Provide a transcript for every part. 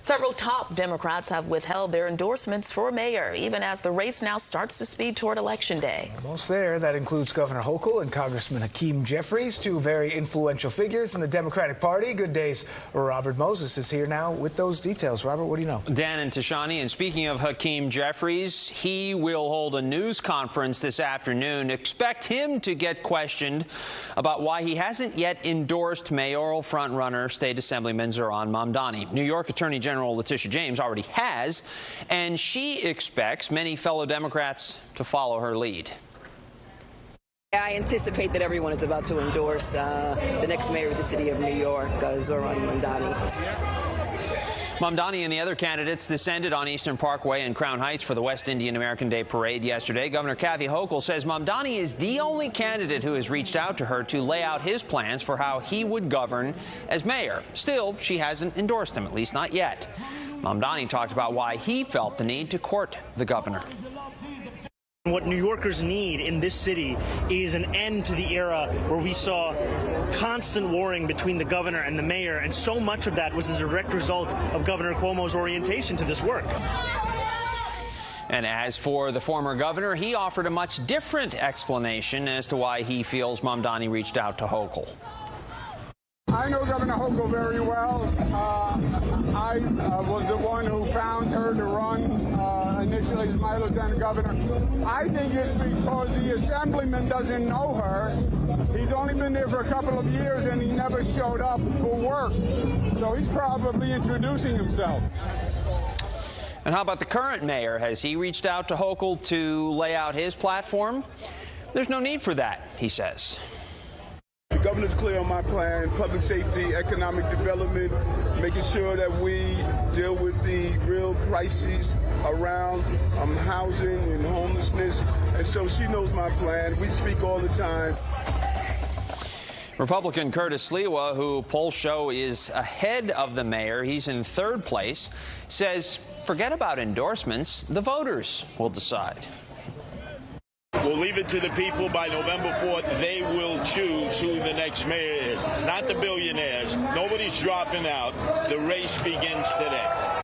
Several top Democrats have withheld their endorsements for mayor, even as the race now starts to speed toward Election Day. Almost there. That includes Governor Hochul and Congressman Hakeem Jeffries, two very influential figures in the Democratic Party. Good day's Robert Moses is here now with those details. Robert, what do you know? Dan and Tashani, and speaking of Hakeem Jeffries, he will hold a news conference this afternoon. Expect him to get questioned about why he hasn't yet endorsed mayoral frontrunner State Assemblyman Zohran Mamdani. New York Attorney General Letitia James already has, and she expects many fellow Democrats to follow her lead. I anticipate that everyone is about to endorse the next mayor of the city of New York, Zohran Mamdani. Mamdani and the other candidates descended on Eastern Parkway in Crown Heights for the West Indian American Day Parade yesterday. Governor Kathy Hochul says Mamdani is the only candidate who has reached out to her to lay out his plans for how he would govern as mayor. Still, she hasn't endorsed him, at least not yet. Mamdani talked about why he felt the need to court the governor. What New Yorkers need in this city is an end to the era where we saw constant warring between the governor and the mayor, and so much of that was as a direct result of Governor Cuomo's orientation to this work. And as for the former governor, he offered a much different explanation as to why he feels Mamdani reached out to Hochul. I know Governor Hochul very well. I was the one who found her to run initially as my lieutenant governor. I think it's because the assemblyman doesn't know her. He's only been there for a couple of years and he never showed up for work. So he's probably introducing himself. And how about the current mayor? Has he reached out to Hochul to lay out his platform? There's no need for that, he says. The governor's clear on my plan: public safety, economic development, making sure that we deal with the real crises around housing and homelessness. And so she knows my plan. We speak all the time. Republican Curtis Sliwa, who polls show is ahead of the mayor, he's in third place, says forget about endorsements. The voters will decide. We'll leave it to the people. By November 4th, they will choose who the next mayor is, not the billionaires. Nobody's dropping out. The race begins today.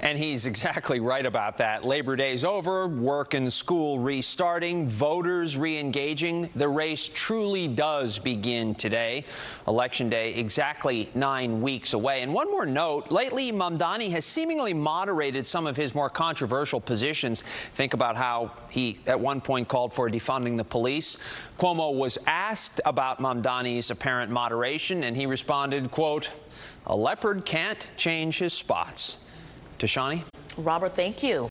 And he's exactly right about that. Labor Day's over, work and school restarting, voters re-engaging. The race truly does begin today. Election Day exactly 9 weeks away. And one more note, lately Mamdani has seemingly moderated some of his more controversial positions. Think about how he at one point called for defunding the police. Cuomo was asked about Mamdani's apparent moderation, and he responded, quote, "A leopard can't change his spots." Tashani? Robert, thank you.